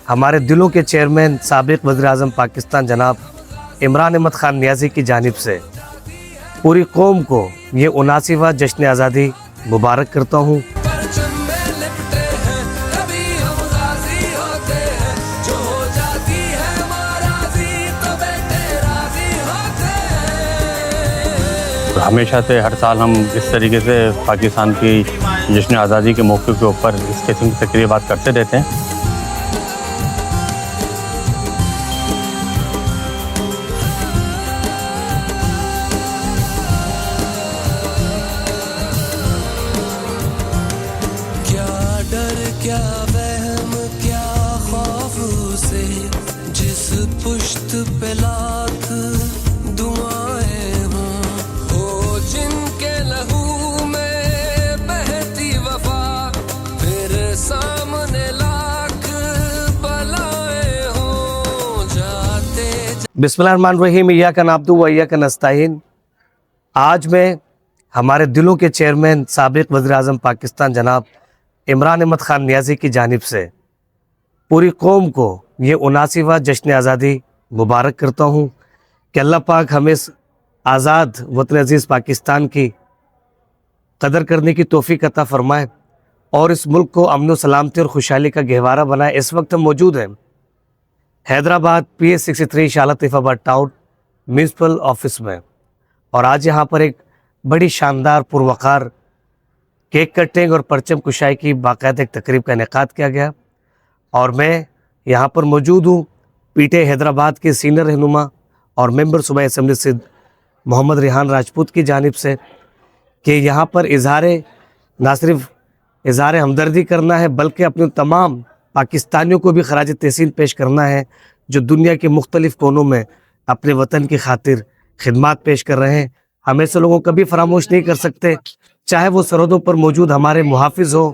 ہمارے دلوں کے چیئرمین سابق وزیر اعظم پاکستان جناب عمران احمد خان نیازی کی جانب سے پوری قوم کو یہ 79واں جشن آزادی مبارک کرتا ہوں۔ ہمیشہ سے ہر سال ہم اس طریقے سے پاکستان کی جشن آزادی کے موقع کے اوپر اس قسم کی تقریبات کرتے رہتے ہیں۔ کیا ڈر کیا وہم کیا خوف سے جس پشت پہ لاکھ دعائیں ہوں، ہو جن کے لہو میں بہتی وفا، پھر سامنے لاکھ بلائیں ہوں جاتے۔ بسم اللہ الرحمن الرحیم، ایاک نعبد و ایاک نستعین۔ آج میں ہمارے دلوں کے چیئرمین سابق وزیر اعظم پاکستان جناب عمران احمد خان نیازی کی جانب سے پوری قوم کو یہ 79واں جشن آزادی مبارک کرتا ہوں کہ اللہ پاک ہمیں اس آزاد وطن عزیز پاکستان کی قدر کرنے کی توفیق عطا فرمائے اور اس ملک کو امن و سلامتی اور خوشحالی کا گہوارہ بنائے۔ اس وقت ہم موجود ہیں حیدرآباد PS63 شاہ لطیف آباد ٹاؤن میونسپل آفس میں، اور آج یہاں پر ایک بڑی شاندار پروقار کیک کٹنگ اور پرچم کشائی کی باقاعدہ ایک تقریب کا انعقاد کیا گیا، اور میں یہاں پر موجود ہوں PTI حیدرآباد کے سینئر رہنما اور ممبر صوبائی اسمبلی صدر محمد ریحان راجپوت کی جانب سے کہ یہاں پر نہ صرف اظہار ہمدردی کرنا ہے بلکہ اپنے تمام پاکستانیوں کو بھی خراج تحسین پیش کرنا ہے جو دنیا کے مختلف کونوں میں اپنے وطن کی خاطر خدمات پیش کر رہے ہیں۔ ہم ایسے لوگوں کو کبھی فراموش نہیں کر سکتے، چاہے وہ سرحدوں پر موجود ہمارے محافظ ہوں،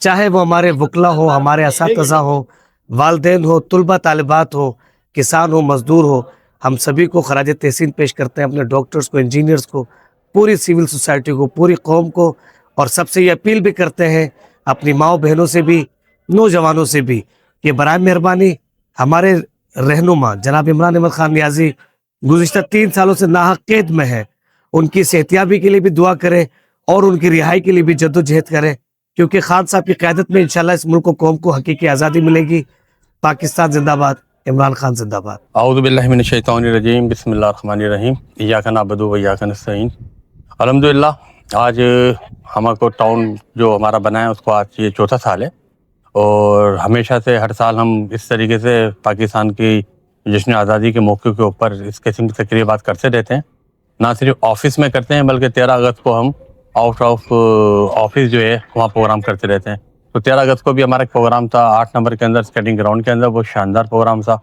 چاہے وہ ہمارے وکلا ہوں، ہمارے اساتذہ ہوں، والدین ہوں، طلبہ طالبات ہوں، کسان ہوں، مزدور ہوں، ہم سبھی کو خراج تحسین پیش کرتے ہیں، اپنے ڈاکٹرز کو، انجینئرز کو، پوری سول سوسائٹی کو، پوری قوم کو، اور سب سے یہ اپیل بھی کرتے ہیں اپنی ماؤں بہنوں سے بھی، نوجوانوں سے بھی کہ برائے مہربانی ہمارے رہنما جناب عمران احمد خان نیازی گزشتہ 3 سالوں سے ناحق قید میں ہے، ان کی صحتیابی کے لیے بھی دعا کریں اور ان کی رہائی کے لیے بھی جد و جہد کریں، کیونکہ خان صاحب کی قیادت میں انشاءاللہ اس ملک کو قوم کو حقیقی آزادی ملے گی۔ پاکستان زندہ باد، عمران خان زندہ باد۔ اعوذ باللہ من الشیطان الرجیم، بسم اللہ الرحمن الرحیم، ایاک نعبد و ایاک نستعین۔ الحمدللہ آج ہمارا کو ٹاؤن جو ہمارا بنا ہے اس کو آج یہ 4تھا سال ہے، اور ہمیشہ سے ہر سال ہم اس طریقے سے پاکستان کی جشن آزادی کے موقع کے اوپر اس قسم کی تقریبات کرتے رہتے ہیں۔ نہ صرف آفس میں کرتے ہیں بلکہ 13 اگست کو ہم آؤٹ آف آفس جو ہے وہاں پروگرام کرتے رہتے ہیں۔ تو 13 اگست کو بھی ہمارا ایک پروگرام تھا 8 نمبر کے اندر اسکیٹنگ گراؤنڈ کے اندر، وہ شاندار پروگرام تھا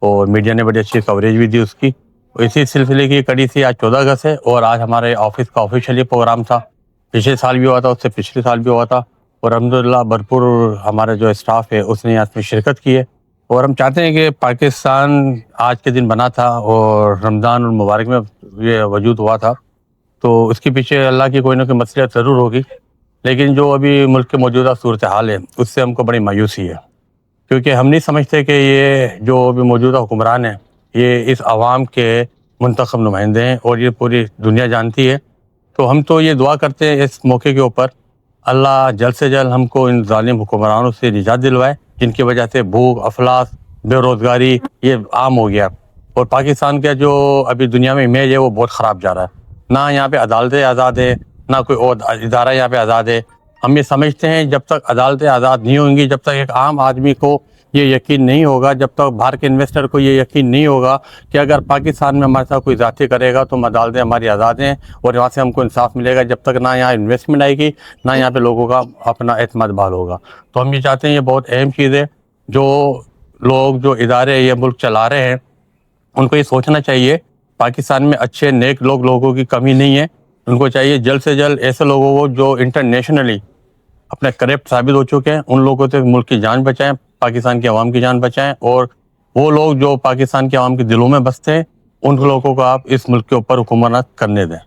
اور میڈیا نے بڑی اچھی کوریج بھی دی اس کی۔ اسی سلسلے کی کڑی تھی آج 14 اگست ہے، اور آج ہمارے آفس کا آفیشیلی پروگرام تھا، پچھلے سال بھی ہوا تھا، اس سے پچھلے سال بھی ہوا تھا، اور الحمدللہ بھرپور ہمارا جو اسٹاف ہے اس نے آج میں شرکت کی ہے۔ اور ہم چاہتے ہیں کہ پاکستان آج کے دن بنا تھا اور رمضان المبارک میں یہ وجود ہوا تھا، تو اس کے پیچھے اللہ کی کوئی نہ کوئی مصلحت ضرور ہوگی، لیکن جو ابھی ملک کے موجودہ صورتحال ہے اس سے ہم کو بڑی مایوسی ہے، کیونکہ ہم نہیں سمجھتے کہ یہ جو ابھی موجودہ حکمران ہیں یہ اس عوام کے منتخب نمائندے ہیں، اور یہ پوری دنیا جانتی ہے۔ تو ہم تو یہ دعا کرتے ہیں اس موقع کے اوپر اللہ جلد سے جلد ہم کو ان ظالم حکمرانوں سے نجات دلوائے، جن کی وجہ سے بھوک، افلاس، بے روزگاری یہ عام ہو گیا، اور پاکستان کا جو ابھی دنیا میں امیج ہے وہ بہت خراب جا رہا ہے۔ نہ یہاں پہ عدالتیں آزاد ہیں، نہ کوئی اور ادارہ یہاں پہ آزاد ہے۔ ہم یہ سمجھتے ہیں جب تک عدالتیں آزاد نہیں ہوں گی، جب تک ایک عام آدمی کو یہ یقین نہیں ہوگا، جب تک باہر کے انویسٹر کو یہ یقین نہیں ہوگا کہ اگر پاکستان میں ہمارے ساتھ کوئی زیادتی کرے گا تو عدالتیں ہماری آزاد ہیں اور یہاں سے ہم کو انصاف ملے گا، جب تک نہ یہاں انویسٹمنٹ آئے گی، نہ یہاں پہ لوگوں کا اپنا اعتماد بحال ہوگا۔ تو ہم یہ چاہتے ہیں، یہ بہت اہم چیز ہے، جو لوگ جو ادارے یہ ملک چلا رہے ہیں ان کو یہ سوچنا چاہیے پاکستان میں اچھے نیک لوگوں کی کمی نہیں ہے۔ ان کو چاہیے جلد سے جلد ایسے لوگوں کو جو انٹرنیشنلی اپنے کرپٹ ثابت ہو چکے ہیں ان لوگوں سے ملک کی جان بچائیں، پاکستان کی عوام کی جان بچائیں، اور وہ لوگ جو پاکستان کی عوام کے دلوں میں بستے ہیں ان لوگوں کو آپ اس ملک کے اوپر حکومت کرنے دیں۔